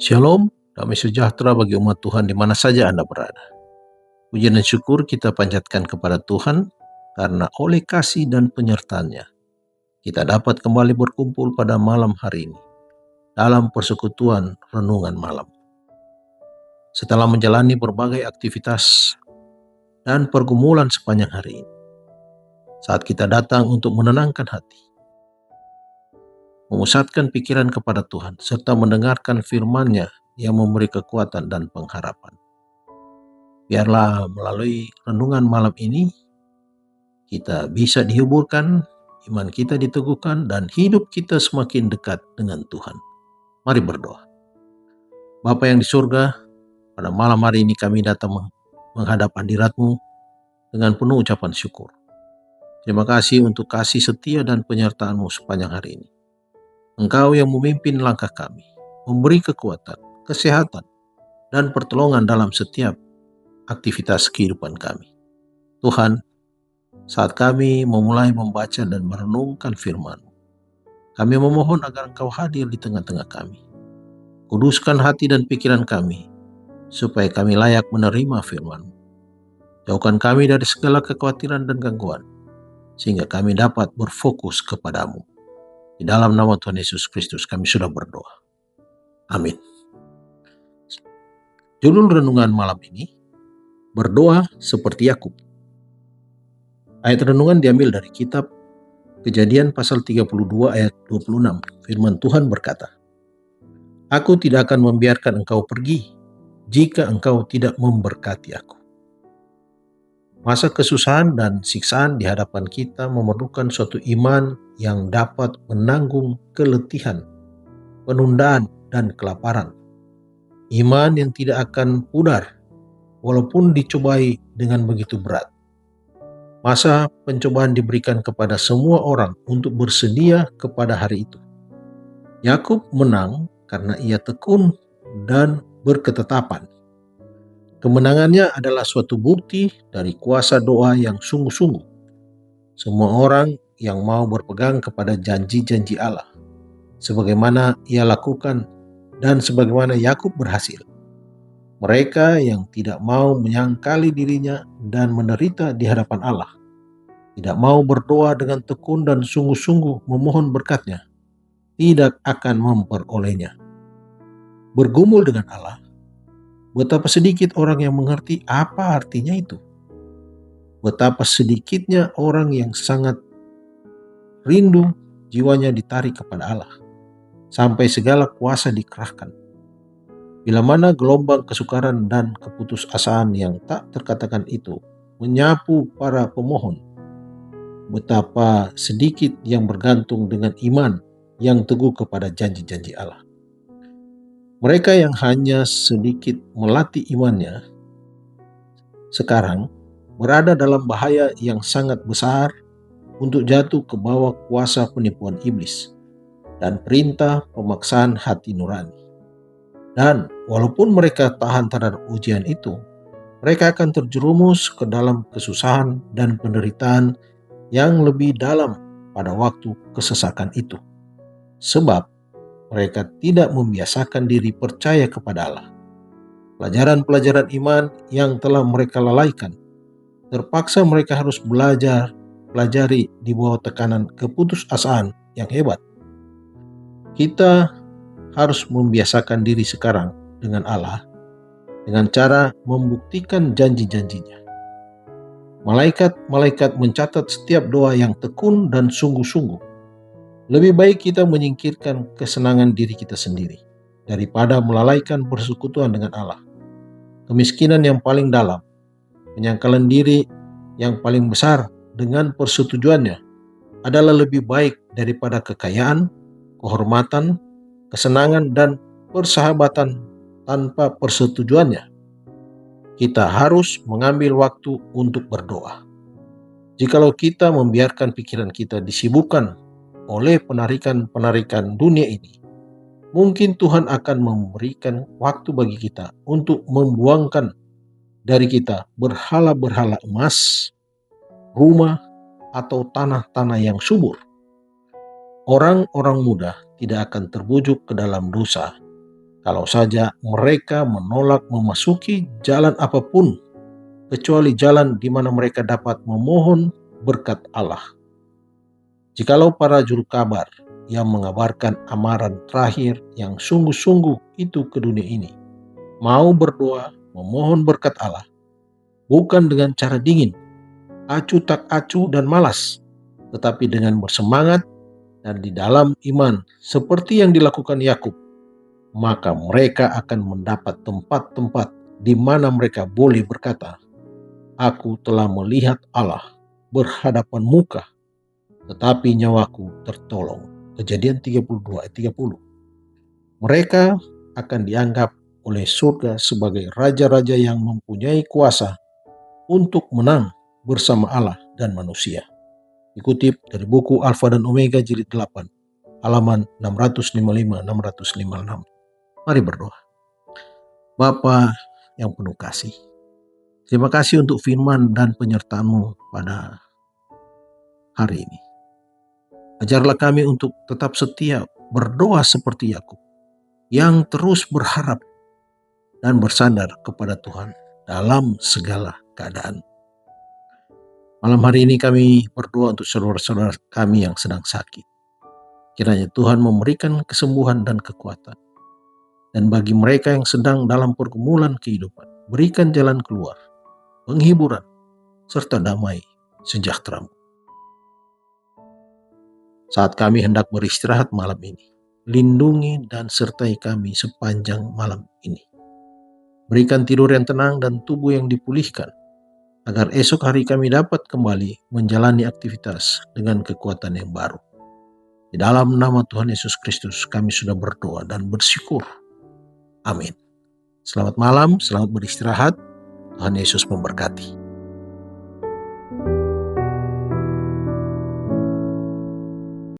Shalom, damai sejahtera bagi umat Tuhan di mana saja Anda berada. Puji dan syukur kita panjatkan kepada Tuhan karena oleh kasih dan penyertaan-Nya kita dapat kembali berkumpul pada malam hari ini dalam persekutuan renungan malam. Setelah menjalani berbagai aktivitas dan pergumulan sepanjang hari ini, saat kita datang untuk menenangkan hati, memusatkan pikiran kepada Tuhan, serta mendengarkan firman-Nya yang memberi kekuatan dan pengharapan. Biarlah melalui renungan malam ini, kita bisa dihiburkan, iman kita diteguhkan, dan hidup kita semakin dekat dengan Tuhan. Mari berdoa. Bapa yang di surga, pada malam hari ini kami datang menghadap hadirat-Mu dengan penuh ucapan syukur. Terima kasih untuk kasih setia dan penyertaan-Mu sepanjang hari ini. Engkau yang memimpin langkah kami, memberi kekuatan, kesehatan, dan pertolongan dalam setiap aktivitas kehidupan kami. Tuhan, saat kami memulai membaca dan merenungkan firman-Mu, kami memohon agar Engkau hadir di tengah-tengah kami. Kuduskan hati dan pikiran kami, supaya kami layak menerima firman-Mu. Jauhkan kami dari segala kekhawatiran dan gangguan, sehingga kami dapat berfokus kepada-Mu. Di dalam nama Tuhan Yesus Kristus kami sudah berdoa. Amin. Judul renungan malam ini, berdoa seperti Yakub. Ayat renungan diambil dari kitab Kejadian pasal 32 ayat 26. Firman Tuhan berkata, "Aku tidak akan membiarkan engkau pergi jika engkau tidak memberkati aku." Masa kesusahan dan siksaan di hadapan kita memerlukan suatu iman yang dapat menanggung keletihan, penundaan, dan kelaparan. Iman yang tidak akan pudar walaupun dicobai dengan begitu berat. Masa pencobaan diberikan kepada semua orang untuk bersedia kepada hari itu. Yakub menang karena ia tekun dan berketetapan. Kemenangannya adalah suatu bukti dari kuasa doa yang sungguh-sungguh. Semua orang yang mau berpegang kepada janji-janji Allah, sebagaimana ia lakukan dan sebagaimana Yakub berhasil. Mereka yang tidak mau menyangkali dirinya dan menderita di hadapan Allah, tidak mau berdoa dengan tekun dan sungguh-sungguh memohon berkat-Nya, tidak akan memperolehnya. Bergumul dengan Allah, betapa sedikit orang yang mengerti apa artinya itu. Betapa sedikitnya orang yang sangat rindu jiwanya ditarik kepada Allah, sampai segala kuasa dikerahkan. Bila mana gelombang kesukaran dan keputusasaan yang tak terkatakan itu menyapu para pemohon, betapa sedikit yang bergantung dengan iman yang teguh kepada janji-janji Allah. Mereka yang hanya sedikit melatih imannya sekarang berada dalam bahaya yang sangat besar untuk jatuh ke bawah kuasa penipuan iblis dan perintah pemaksaan hati nurani. Dan walaupun mereka tahan terhadap ujian itu, mereka akan terjerumus ke dalam kesusahan dan penderitaan yang lebih dalam pada waktu kesesakan itu. Sebab mereka tidak membiasakan diri percaya kepada Allah. Pelajaran-pelajaran iman yang telah mereka lalaikan, terpaksa mereka harus pelajari di bawah tekanan keputusasaan yang hebat. Kita harus membiasakan diri sekarang dengan Allah dengan cara membuktikan janji-janjinya. Malaikat-malaikat mencatat setiap doa yang tekun dan sungguh-sungguh. Lebih baik kita menyingkirkan kesenangan diri kita sendiri daripada melalaikan persekutuan dengan Allah. Kemiskinan yang paling dalam, penyangkalan diri yang paling besar dengan persetujuannya adalah lebih baik daripada kekayaan, kehormatan, kesenangan, dan persahabatan tanpa persetujuannya. Kita harus mengambil waktu untuk berdoa. Jikalau kita membiarkan pikiran kita disibukkan oleh penarikan-penarikan dunia ini, mungkin Tuhan akan memberikan waktu bagi kita untuk membuangkan dari kita berhala-berhala emas, rumah, atau tanah-tanah yang subur. Orang-orang muda tidak akan terbujuk ke dalam dosa Kalau saja mereka menolak memasuki jalan apapun, kecuali jalan di mana mereka dapat memohon berkat Allah. Jikalau para juru kabar yang mengabarkan amaran terakhir yang sungguh-sungguh itu ke dunia ini, mau berdoa, memohon berkat Allah, bukan dengan cara dingin, acuh tak acuh dan malas, tetapi dengan bersemangat dan di dalam iman, seperti yang dilakukan Yakub, maka mereka akan mendapat tempat-tempat di mana mereka boleh berkata, "Aku telah melihat Allah berhadapan muka, tetapi nyawaku tertolong." Kejadian 32 ayat 30. Mereka akan dianggap oleh surga sebagai raja-raja yang mempunyai kuasa untuk menang bersama Allah dan manusia. Dikutip dari buku Alfa dan Omega jilid 8, halaman 655-656. Mari berdoa. Bapa yang penuh kasih, terima kasih untuk firman dan penyertaan-Mu pada hari ini. Ajarlah kami untuk tetap setia berdoa seperti Yakub, yang terus berharap dan bersandar kepada Tuhan dalam segala keadaan. Malam hari ini kami berdoa untuk saudara-saudara kami yang sedang sakit. Kiranya Tuhan memberikan kesembuhan dan kekuatan. Dan bagi mereka yang sedang dalam pergumulan kehidupan, berikan jalan keluar, penghiburan, serta damai sejahtera-Mu. Saat kami hendak beristirahat malam ini, lindungi dan sertai kami sepanjang malam ini. Berikan tidur yang tenang dan tubuh yang dipulihkan, agar esok hari kami dapat kembali menjalani aktivitas dengan kekuatan yang baru. Di dalam nama Tuhan Yesus Kristus kami sudah berdoa dan bersyukur. Amin. Selamat malam, selamat beristirahat. Tuhan Yesus memberkati.